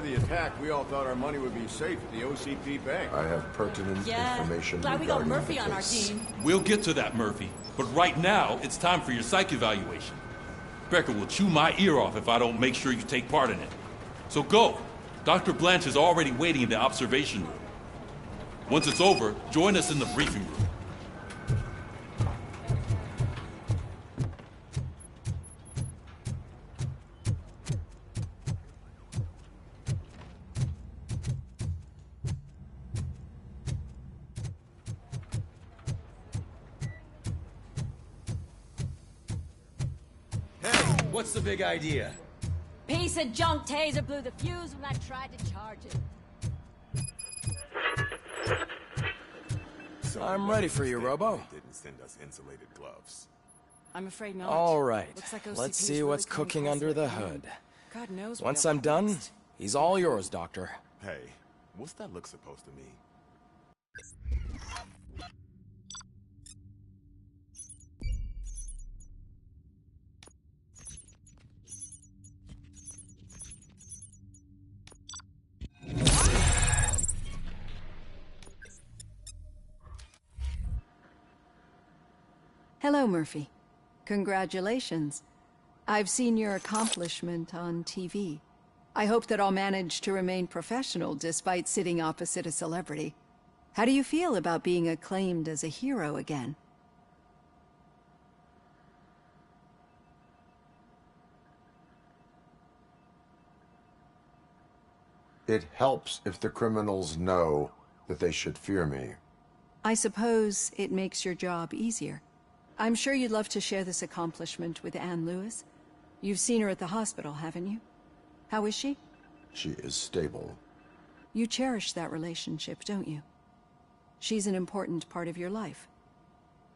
the attack, we all thought our money would be safe at the OCP bank. I have pertinent information Glad we got regarding Murphy the on our case. team. We'll get to that, Murphy. But right now, it's time for your psych evaluation. Becker will chew my ear off if I don't make sure you take part in it. So go. Dr. Blanche is already waiting in the observation room. Once it's over, join us in the briefing room. What's the big idea? Piece of junk taser blew the fuse when I tried to charge it. So I'm ready for you, Robo. Didn't send us insulated gloves. I'm afraid not. All right. Looks like OCP Let's is see really what's coming cooking close under to the it. hood. God knows. Once I'm done, he's all yours, Doctor. Hey, what's that look supposed to mean? Hello, Murphy. Congratulations. I've seen your accomplishment on TV. I hope that I'll manage to remain professional despite sitting opposite a celebrity. How do you feel about being acclaimed as a hero again? It helps if the criminals know that they should fear me. I suppose it makes your job easier. I'm sure you'd love to share this accomplishment with Anne Lewis. You've seen her at the hospital, haven't you? How is she? She is stable. You cherish that relationship, don't you? She's an important part of your life.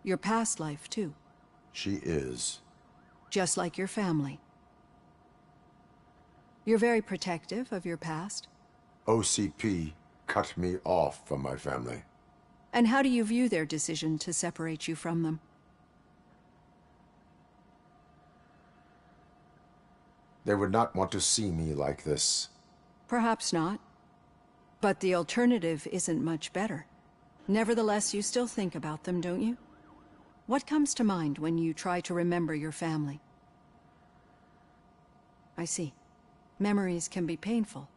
Your past life, too. She is. Just like your family. You're very protective of your past. OCP cut me off from my family. And how do you view their decision to separate you from them? They would not want to see me like this. Perhaps not. But the alternative isn't much better. Nevertheless, you still think about them, don't you? What comes to mind when you try to remember your family? I see. Memories can be painful.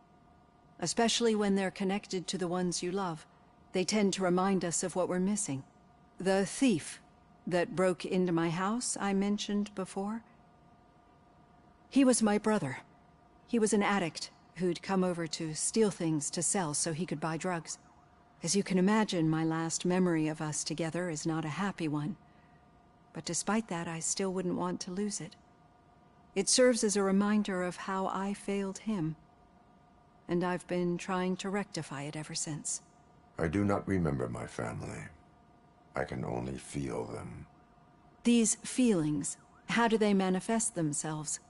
Especially when they're connected to the ones you love. They tend to remind us of what we're missing. The thief that broke into my house I mentioned before? He was my brother. He was an addict who'd come over to steal things to sell so he could buy drugs. As you can imagine, my last memory of us together is not a happy one. But despite that, I still wouldn't want to lose it. It serves as a reminder of how I failed him. And I've been trying to rectify it ever since. I do not remember my family. I can only feel them. These feelings, how do they manifest themselves?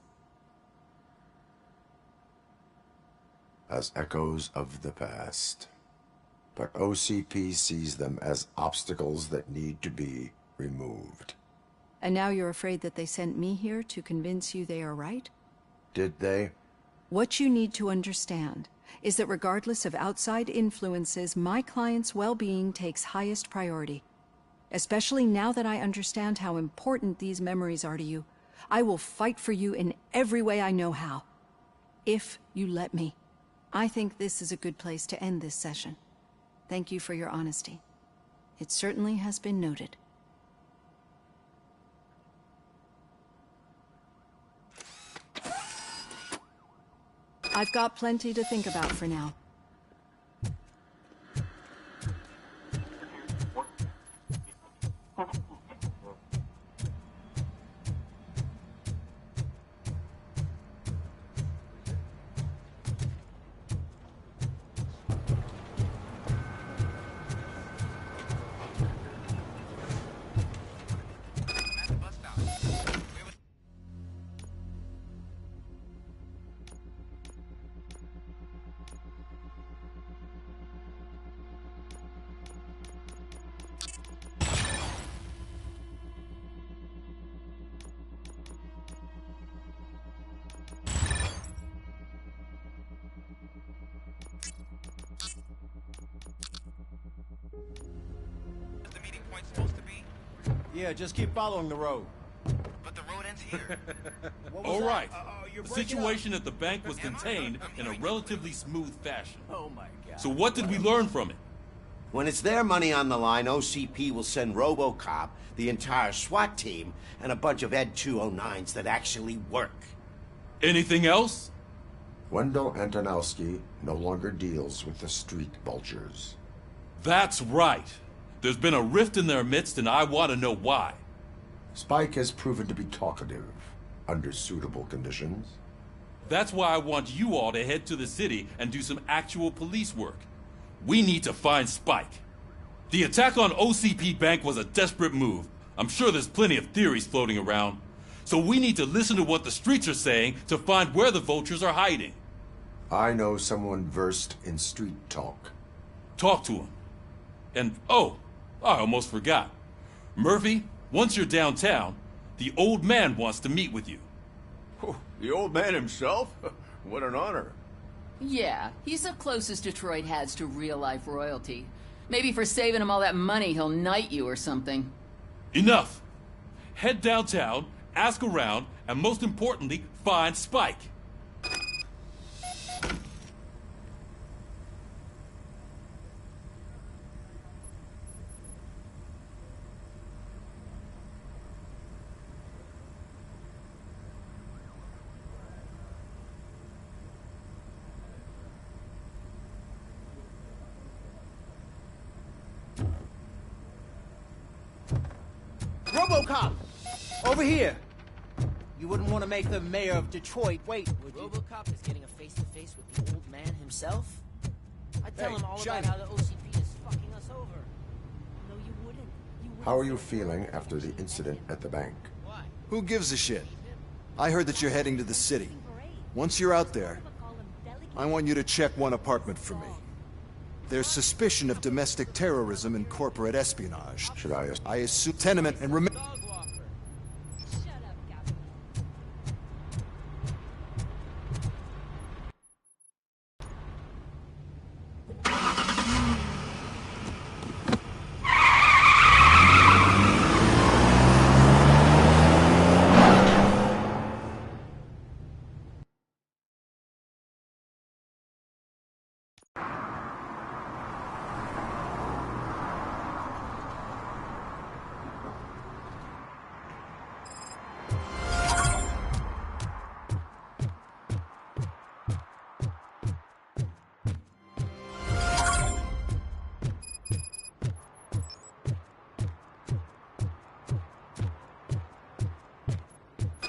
As echoes of the past. But OCP sees them as obstacles that need to be removed. And now you're afraid that they sent me here to convince you they are right? Did they? What you need to understand is that regardless of outside influences, my client's well-being takes highest priority. Especially now that I understand how important these memories are to you. I will fight for you in every way I know how. If you let me. I think this is a good place to end this session. Thank you for your honesty. It certainly has been noted. I've got plenty to think about for now. Yeah, just keep following the road. But the road ends here. All right. The situation at the bank was contained in a relatively smooth fashion. Oh my god. So what did we learn from it? When it's their money on the line, OCP will send RoboCop, the entire SWAT team, and a bunch of Ed 209s that actually work. Anything else? Wendell Antonowski no longer deals with the street vultures. That's right. There's been a rift in their midst, and I want to know why. Spike has proven to be talkative under suitable conditions. That's why I want you all to head to the city and do some actual police work. We need to find Spike. The attack on OCP Bank was a desperate move. I'm sure there's plenty of theories floating around. So we need to listen to what the streets are saying to find where the vultures are hiding. I know someone versed in street talk. Talk to him. And, oh, I almost forgot. Murphy, once you're downtown, the old man wants to meet with you. The old man himself? What an honor. Yeah, he's the closest Detroit has to real-life royalty. Maybe for saving him all that money, he'll knight you or something. Enough! Head downtown, ask around, and most importantly, find Spike. RoboCop! Over here! You wouldn't want to make the mayor of Detroit wait, would you? RoboCop is getting a face-to-face with the old man himself? I'd tell Hey, him all shine about it. how the OCP is fucking us over. No, you wouldn't. You wouldn't. How are you feeling after the incident at the bank? Why? Who gives a shit? I heard that you're heading to the city. Once you're out there, I want you to check one apartment for me. There's suspicion of domestic terrorism and corporate espionage. Should I? I assume tenement and remember.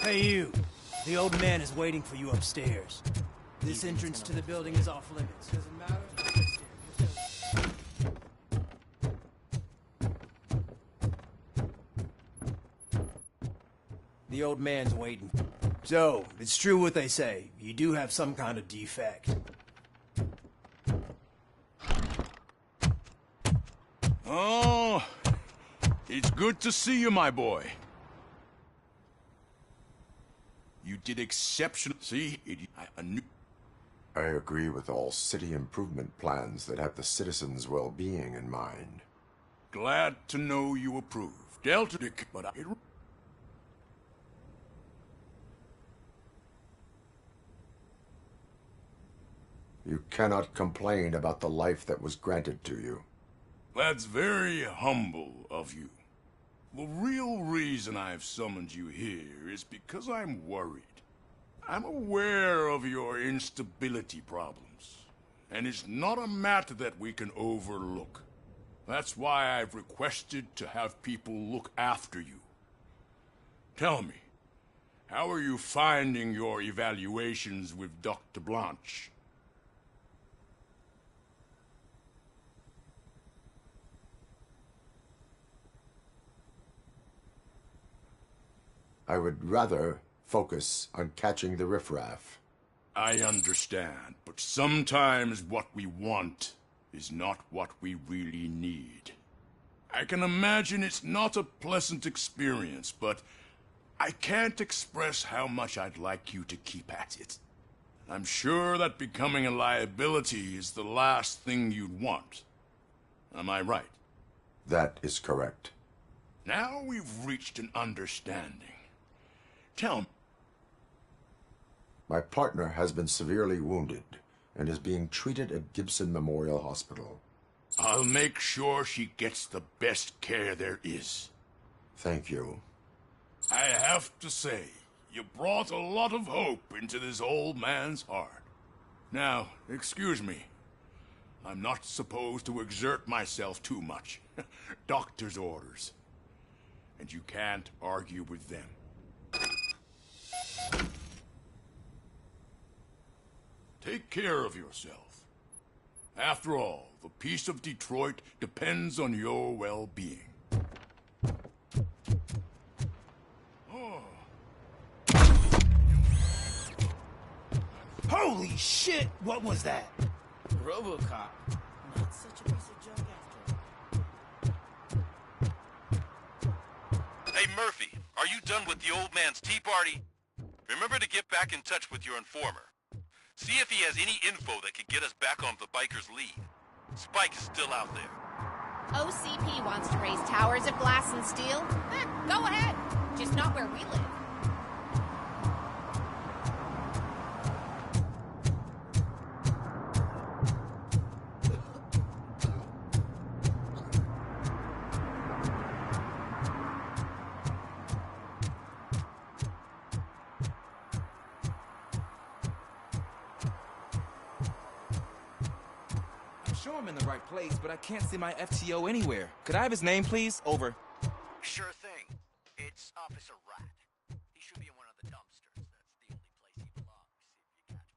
Hey you! The old man is waiting for you upstairs. This entrance to the building is off limits. Doesn't matter. The old man's waiting. So, it's true what they say. You do have some kind of defect. Oh, it's good to see you, my boy. You did exceptional. See, I knew. I agree with all city improvement plans that have the citizens' well-being in mind. Glad to know you approve. Delta Dick, but I... You cannot complain about the life that was granted to you. That's very humble of you. The real reason I've summoned you here is because I'm worried. I'm aware of your instability problems, and it's not a matter that we can overlook. That's why I've requested to have people look after you. Tell me, how are you finding your evaluations with Dr. Blanche? I would rather focus on catching the riffraff. I understand, but sometimes what we want is not what we really need. I can imagine it's not a pleasant experience, but I can't express how much I'd like you to keep at it. I'm sure that becoming a liability is the last thing you'd want. Am I right? That is correct. Now we've reached an understanding. Tell me. My partner has been severely wounded and is being treated at Gibson Memorial Hospital. I'll make sure she gets the best care there is. Thank you. I have to say, you brought a lot of hope into this old man's heart. Now, excuse me. I'm not supposed to exert myself too much. Doctor's orders. And you can't argue with them. Take care of yourself. After all, the peace of Detroit depends on your well-being. Holy shit! What was that? RoboCop. Not such a piece of junk after all. Hey, Murphy, are you done with the old man's tea party? Remember to get back in touch with your informer. See if he has any info that could get us back on the biker's lead. Spike is still out there. OCP wants to raise towers of glass and steel? Go ahead. Just not where we live. Sure I'm in the right place, but I can't see my FTO anywhere. Could I have his name, please? Over. Sure thing. It's Officer Rat. He should be in one of the dumpsters. That's the only place he belongs, if you catch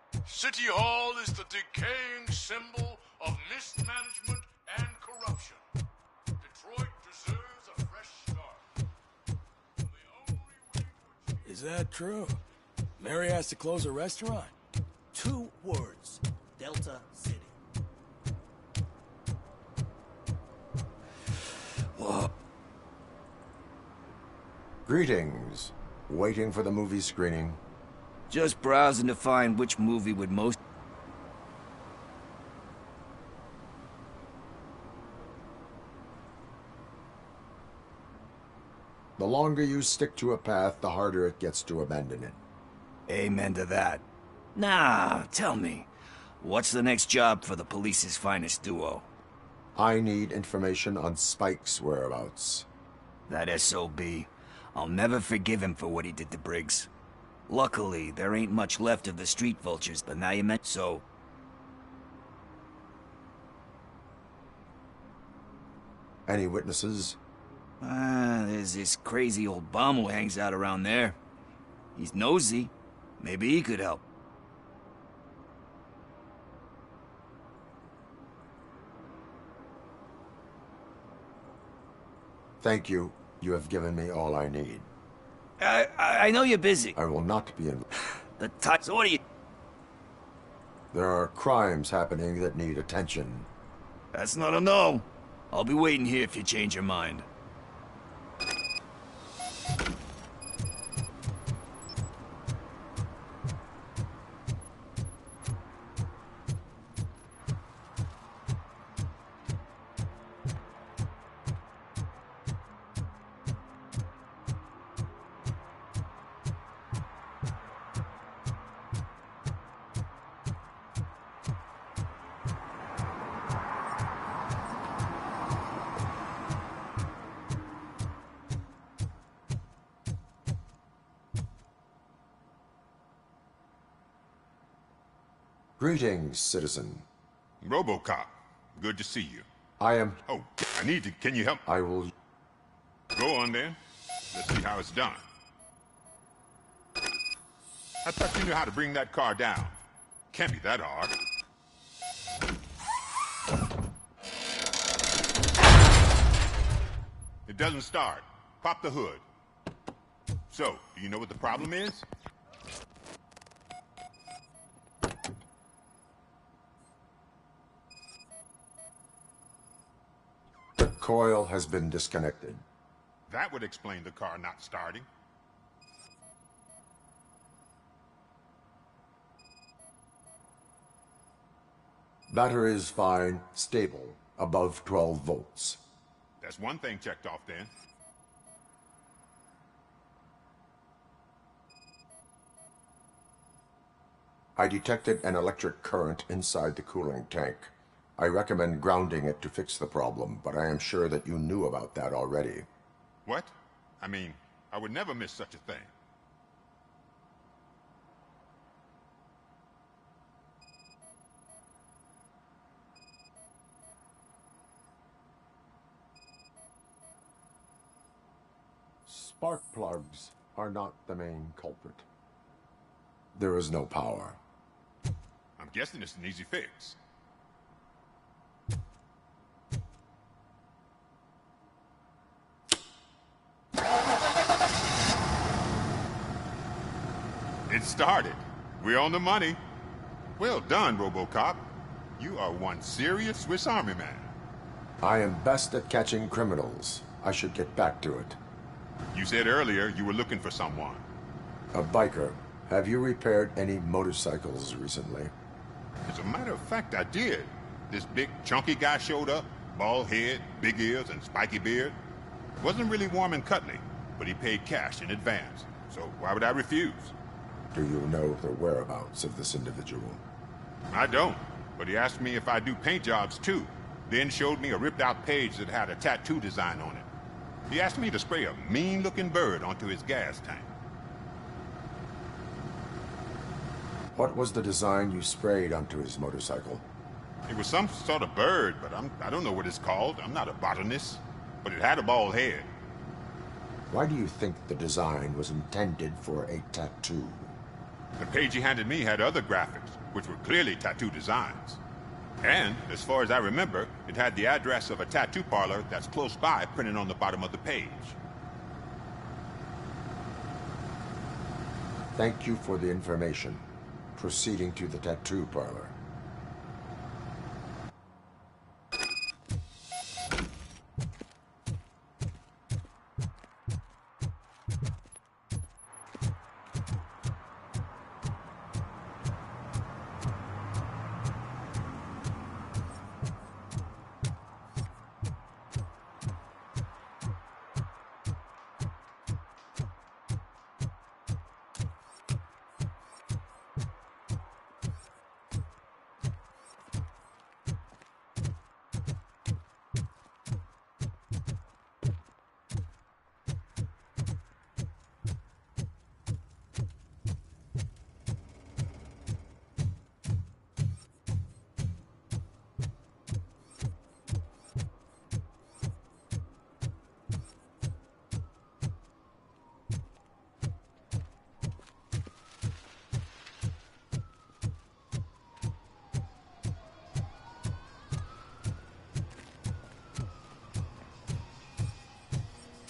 my drift. City Hall is the decaying symbol of mismanagement and corruption. Detroit deserves a fresh start. Is that true? Mary has to close a restaurant? 2 words. Delta City. Whoa. Greetings. Waiting for the movie screening. Just browsing to find which movie would most... The longer you stick to a path, the harder it gets to abandon it. Amen to that. Nah, tell me, what's the next job for the police's finest duo? I need information on Spike's whereabouts. That SOB. I'll never forgive him for what he did to Briggs. Luckily, there ain't much left of the street vultures, but now you meant so. Any witnesses? There's this crazy old bum who hangs out around there. He's nosy. Maybe he could help. Thank you. You have given me all I need. I know you're busy. I will not be in... The time... So what are you... There are crimes happening that need attention. That's not a no. I'll be waiting here if you change your mind. Greetings, citizen. RoboCop, good to see you. I am... Oh, I need to... Can you help? I will... Go on then. Let's see how it's done. I thought you knew how to bring that car down. Can't be that hard. It doesn't start. Pop the hood. So, do you know what the problem is? The coil has been disconnected. That would explain the car not starting. Battery is fine, stable, above 12 volts. That's one thing checked off then. I detected an electric current inside the cooling tank. I recommend grounding it to fix the problem, but I am sure that you knew about that already. What? I mean, I would never miss such a thing. Spark plugs are not the main culprit. There is no power. I'm guessing it's an easy fix. It started. We're on the money. Well done, RoboCop. You are one serious Swiss Army man. I am best at catching criminals. I should get back to it. You said earlier you were looking for someone. A biker. Have you repaired any motorcycles recently? As a matter of fact, I did. This big, chunky guy showed up. Bald head, big ears, and spiky beard. Wasn't really warm and cuddly, but he paid cash in advance. So why would I refuse? Do you know the whereabouts of this individual? I don't, but he asked me if I do paint jobs too. Then showed me a ripped-out page that had a tattoo design on it. He asked me to spray a mean-looking bird onto his gas tank. What was the design you sprayed onto his motorcycle? It was some sort of bird, but I don't know what it's called. I'm not a botanist. But it had a bald head. Why do you think the design was intended for a tattoo? The page he handed me had other graphics, which were clearly tattoo designs. And, as far as I remember, it had the address of a tattoo parlor that's close by printed on the bottom of the page. Thank you for the information. Proceeding to the tattoo parlor.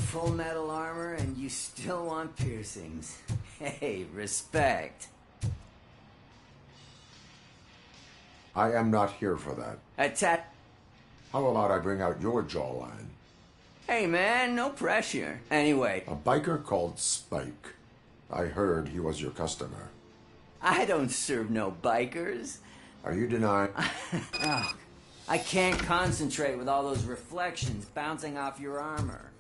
Full metal armor and you still want piercings. Hey, respect. I am not here for that. How about I bring out your jawline? Hey man, no pressure. Anyway. A biker called Spike. I heard he was your customer. I don't serve no bikers. Are you denying? Oh, I can't concentrate with all those reflections bouncing off your armor.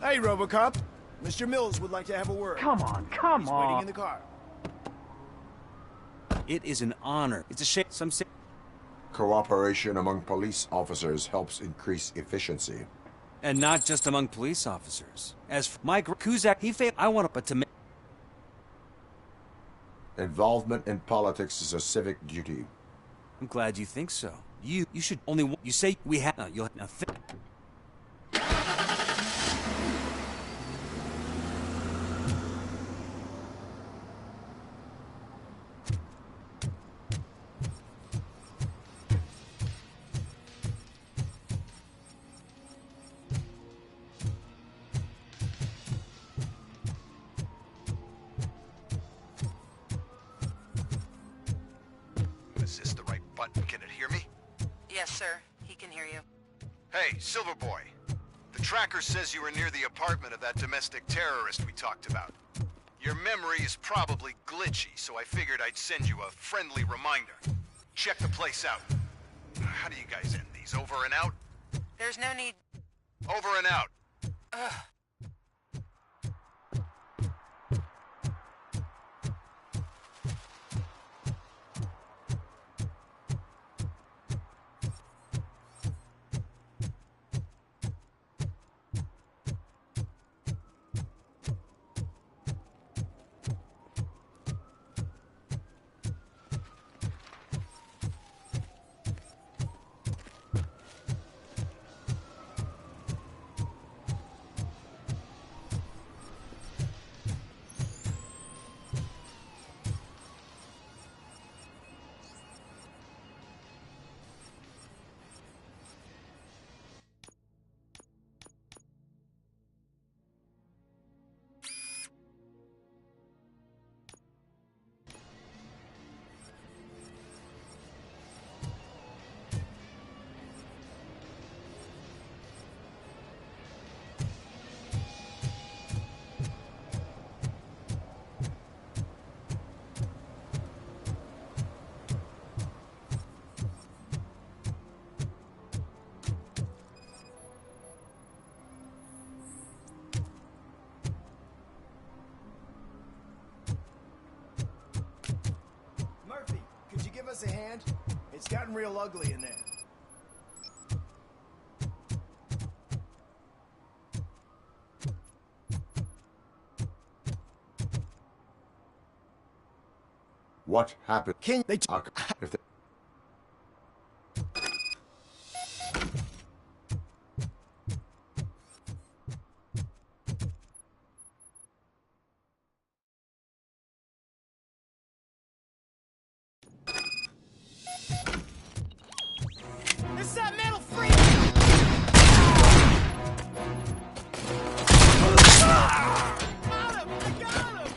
Hey, RoboCop. Mr. Mills would like to have a word. Come on, come He's on. waiting in the car. It is an honor. It's a shame. Some say. Cooperation among police officers helps increase efficiency. And not just among police officers. As for Mike Kuzak, he failed. I want to, but to make. Involvement in politics is a civic duty. I'm glad you think so. You should only. You say we have. No, you'll now think. Is this the right button? Can it hear me? Yes, sir. He can hear you. Hey, Silverboy. The tracker says you were near the apartment of that domestic terrorist we talked about. Your memory is probably glitchy, so I figured I'd send you a friendly reminder. Check the place out. How do you guys end these? Over and out? There's no need. Over and out. Ugh. Murphy, could you give us a hand? It's gotten real ugly in there. What happened? Can they talk? If they This is that metal free! Got him! I got him!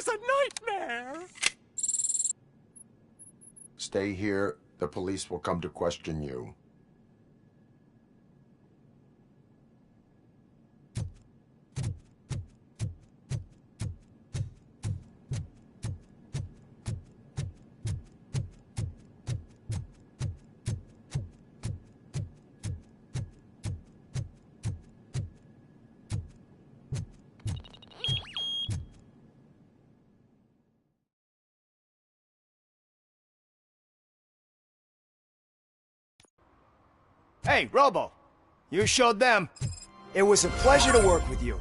was a nightmare! Stay here. The police will come to question you. Hey, Robo! You showed them. It was a pleasure to work with you.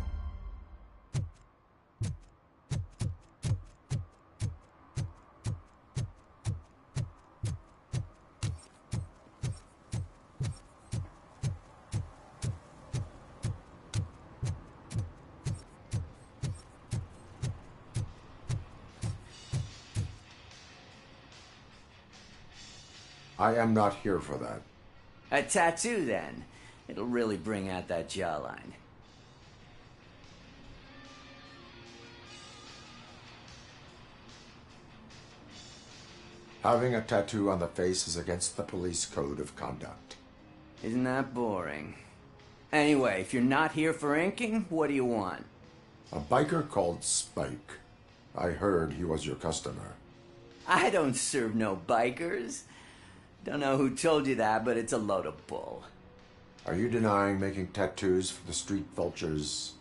I am not here for that. A tattoo, then. It'll really bring out that jawline. Having a tattoo on the face is against the police code of conduct. Isn't that boring? Anyway, if you're not here for inking, what do you want? A biker called Spike. I heard he was your customer. I don't serve no bikers. Don't know who told you that, but it's a load of bull. Are you denying making tattoos for the street vultures?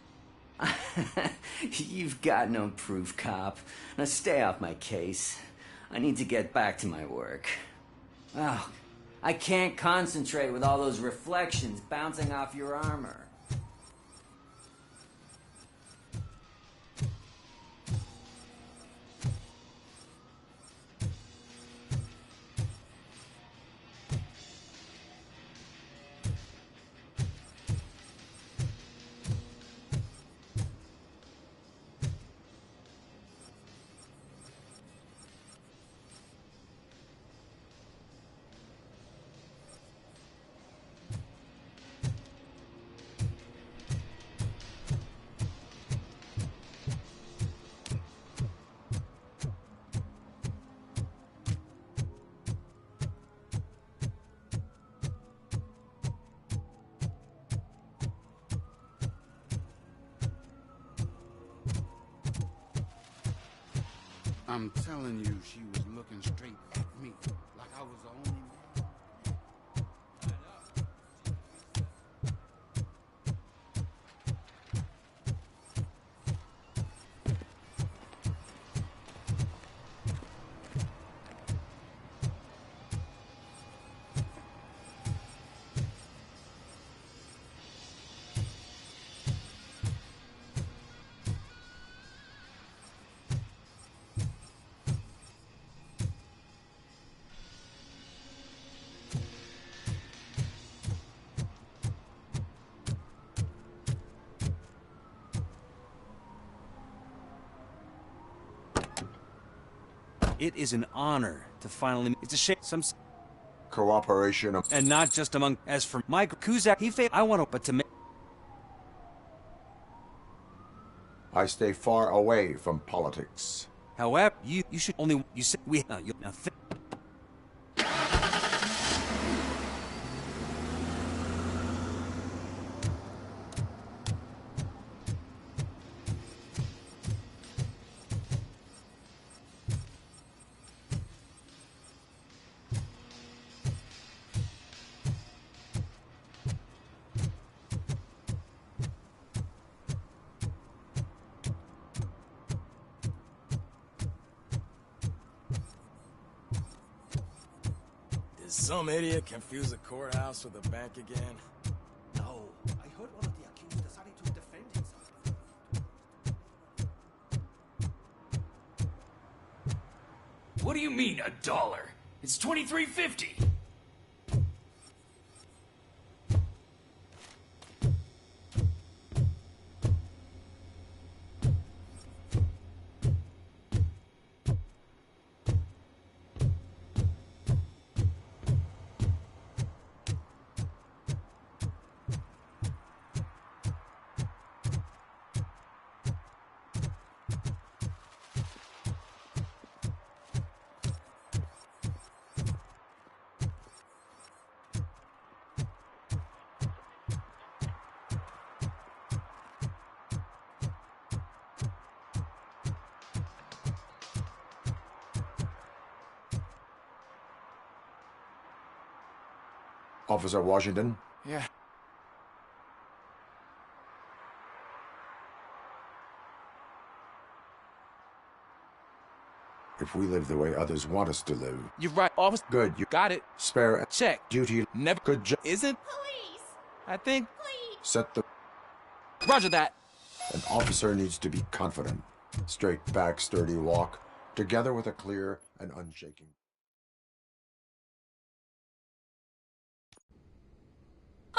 You've got no proof, cop. Now stay off my case. I need to get back to my work. Oh, I can't concentrate with all those reflections bouncing off your armor. I'm telling you, she was looking straight at me, like I was the only man. It is an honor to finally. It's a shame. Cooperation. And not just among. As for Mike Kuzak, he failed. I want to. But to make. I stay far away from politics. However, you should only. You said we. You now think. Did some idiot confuse a courthouse with a bank again? No, I heard one of the accused decided to defend himself. What do you mean, $1? It's $23.50. Officer Washington? Yeah. If we live the way others want us to live. You're right, officer. Good, you got it. Spare Check. Duty. Never. Good job. Isn't? Please. I think. Please. Set the. Roger that. An officer needs to be confident. Straight back, sturdy walk, together with a clear and unshaking.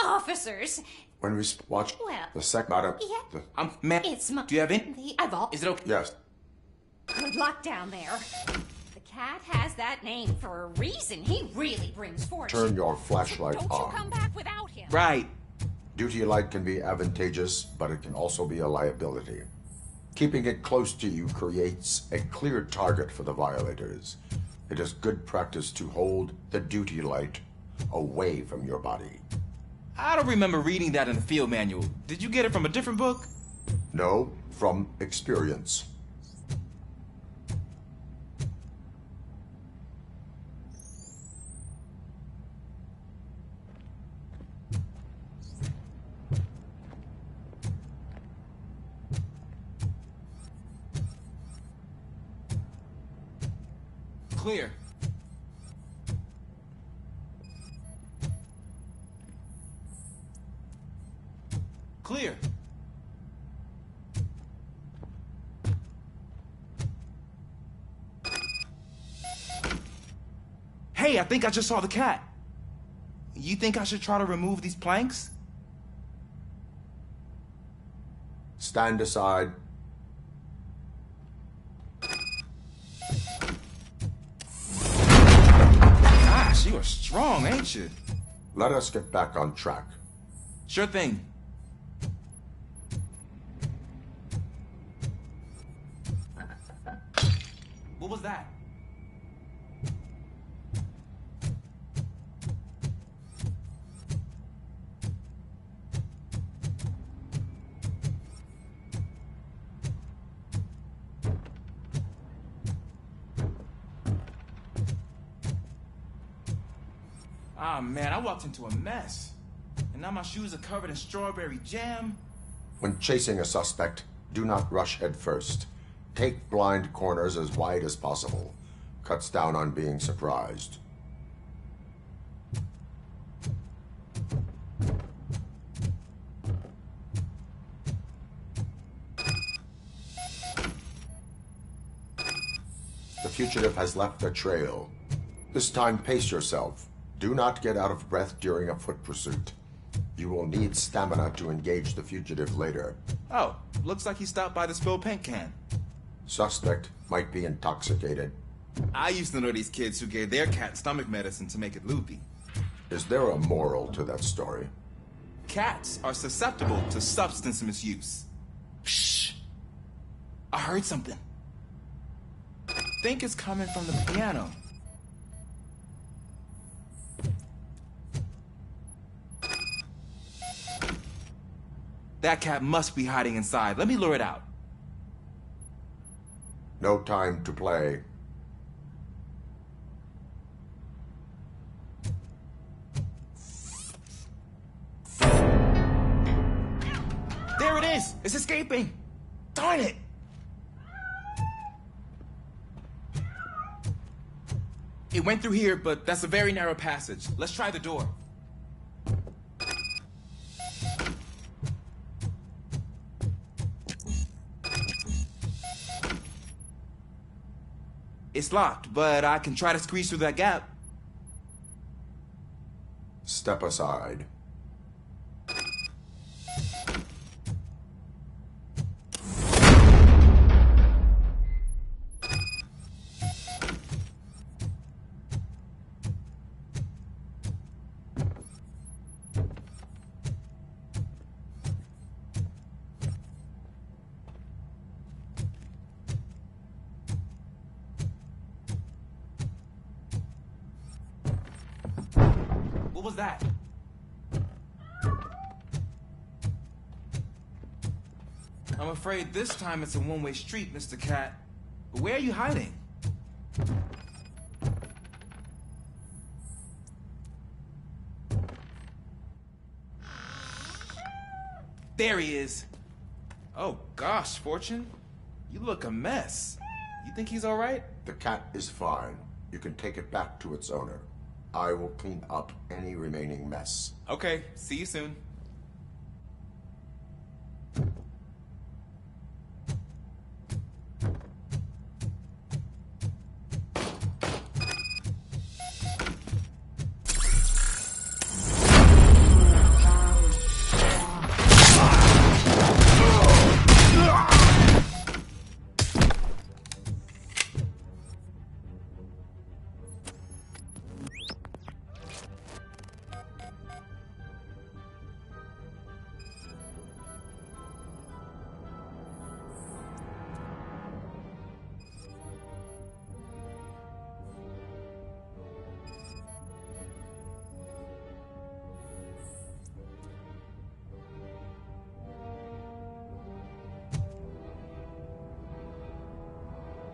Officers. When we watch Well, the madam. yeah. Ma'am. It's my. Do you have any? I've all. Is it okay? Yes. Good luck down there. The cat has that name for a reason. He really brings fortune. Turn your flashlight Don't on. you come back without him. Right. Duty light can be advantageous, but it can also be a liability. Keeping it close to you creates a clear target for the violators. It is good practice to hold the duty light away from your body. I don't remember reading that in the field manual. Did you get it from a different book? No, from experience. Clear. Clear. Hey, I think I just saw the cat. You think I should try to remove these planks? Stand aside. Gosh, you are strong, ain't you? Let us get back on track. Sure thing. What was that? Ah, man, I walked into a mess. And now my shoes are covered in strawberry jam. When chasing a suspect, do not rush head first. Take blind corners as wide as possible. Cuts down on being surprised. The fugitive has left a trail. This time, pace yourself. Do not get out of breath during a foot pursuit. You will need stamina to engage the fugitive later. Oh, looks like he stopped by the spilled paint can. Suspect might be intoxicated. I used to know these kids who gave their cat stomach medicine to make it loopy. Is there a moral to that story? Cats are susceptible to substance misuse. Shh. I heard something. I think it's coming from the piano. That cat must be hiding inside. Let me lure it out. No time to play. There it is! It's escaping! Darn it! It went through here, but that's a very narrow passage. Let's try the door. It's locked, but I can try to squeeze through that gap. Step aside. What was that? I'm afraid this time it's a one-way street, Mr. Cat. But where are you hiding? There he is. Oh gosh, Fortune. You look a mess. You think he's alright? The cat is fine. You can take it back to its owner. I will clean up any remaining mess. Okay, see you soon.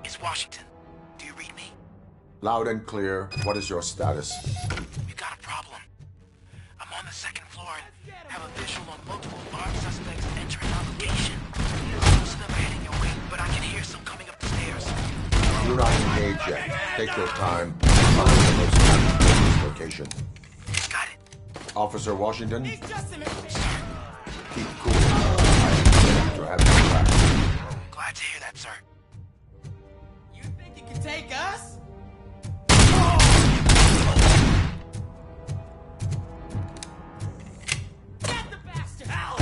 It's Washington. Do you read me? Loud and clear. What is your status? We got a problem. I'm on the second floor and have a visual on multiple armed suspects entering our location. Most of them are heading your way, but I can hear some coming up the stairs. Do not engage yet. Take your time. Find the most dangerous location. Got it. Officer Washington, He's just an keep cool. I am to have you back. Glad to hear that, sir. You think you can take us? Get the bastard out!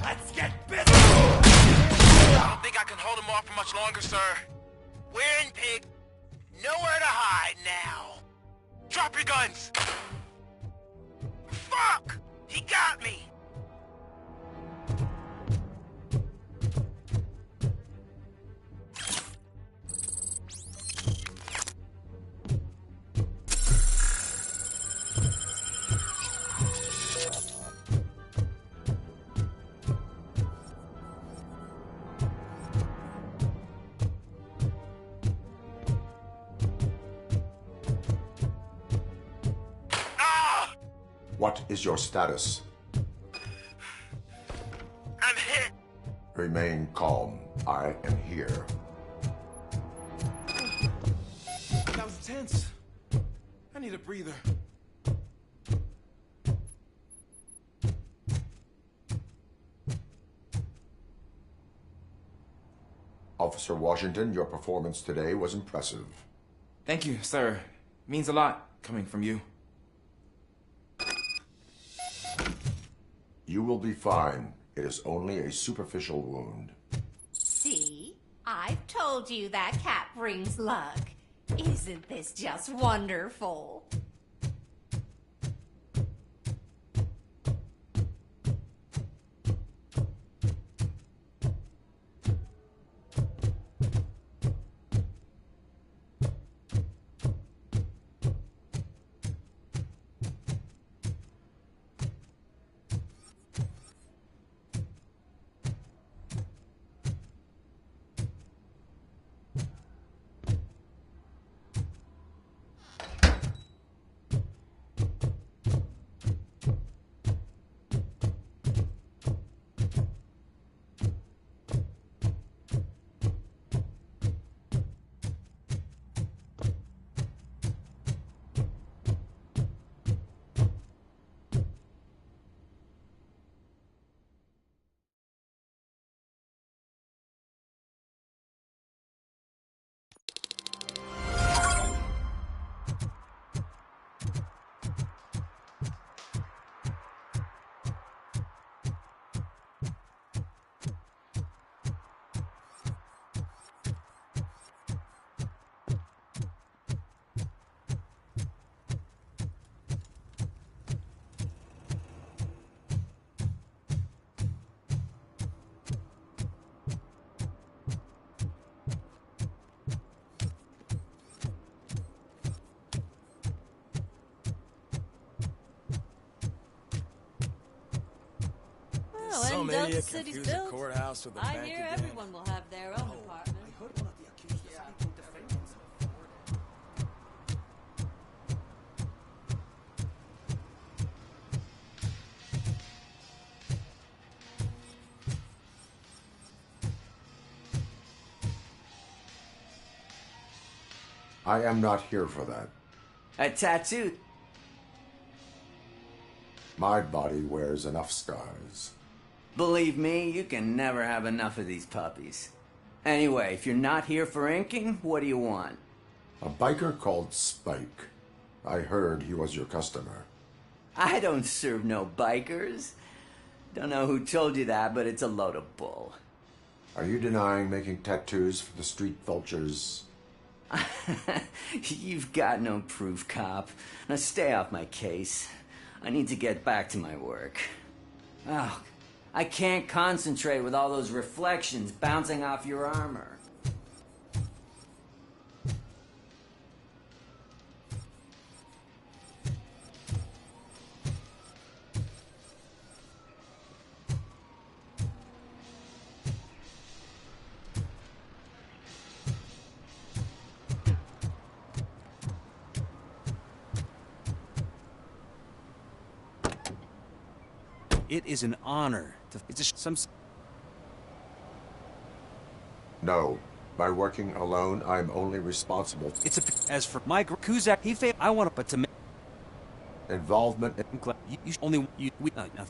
Let's get busy! I don't think I can hold him off for much longer, sir. We're in, pig. Nowhere to hide now. Drop your guns! Fuck! He got me! What is your status? I'm hit. Remain calm. I am here. That was tense. I need a breather. Officer Washington, your performance today was impressive. Thank you, sir. Means a lot coming from you. You will be fine. It is only a superficial wound. See? I've told you that cat brings luck. Isn't this just wonderful? Some done, idiot the city's confused the built. courthouse with the I bank hear again. everyone will have their own apartment. I am not here for that. A tattoo? My body wears enough scars. Believe me, you can never have enough of these puppies. Anyway, if you're not here for inking, what do you want? A biker called Spike. I heard he was your customer. I don't serve no bikers. Don't know who told you that, but it's a load of bull. Are you denying making tattoos for the street vultures? You've got no proof, cop. Now stay off my case. I need to get back to my work. Oh, I can't concentrate with all those reflections bouncing off your armor. It is an honor to. It's just some. No. By working alone, I'm only responsible. It's a. As for my Kuzak, he failed. I want to, but to me. Involvement. You only. You. We. Nothing.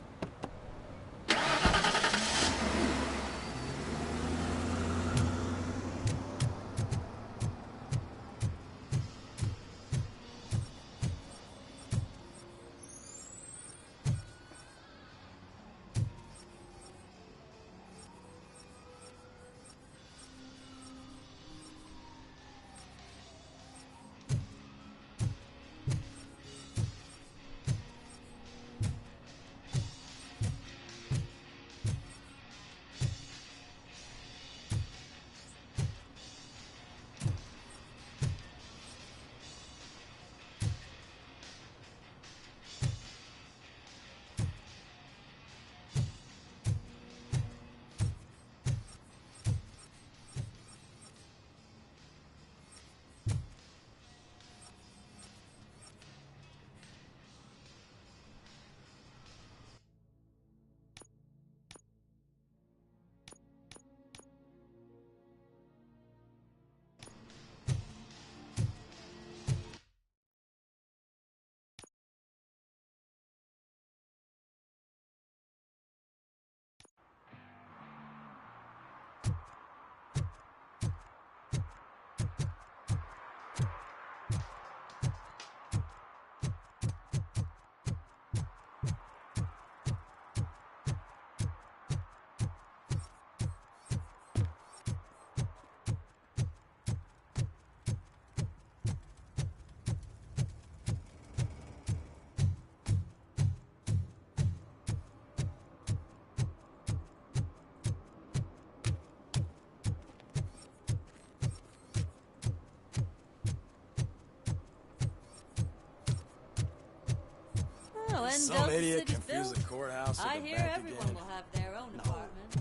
And Some idiot city's confused the built. courthouse with I the hear bank everyone again. will have their own apartment.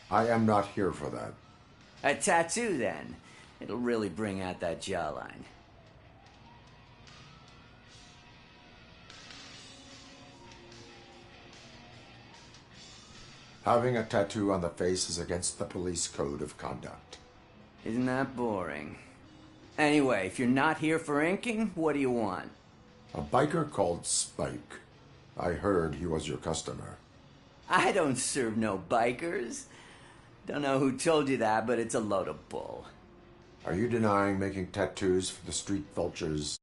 I am not here for that. A tattoo, then. It'll really bring out that jawline. Having a tattoo on the face is against the police code of conduct. Isn't that boring? Anyway, if you're not here for inking, what do you want? A biker called Spike. I heard he was your customer. I don't serve no bikers. Don't know who told you that, but it's a load of bull. Are you denying making tattoos for the street vultures?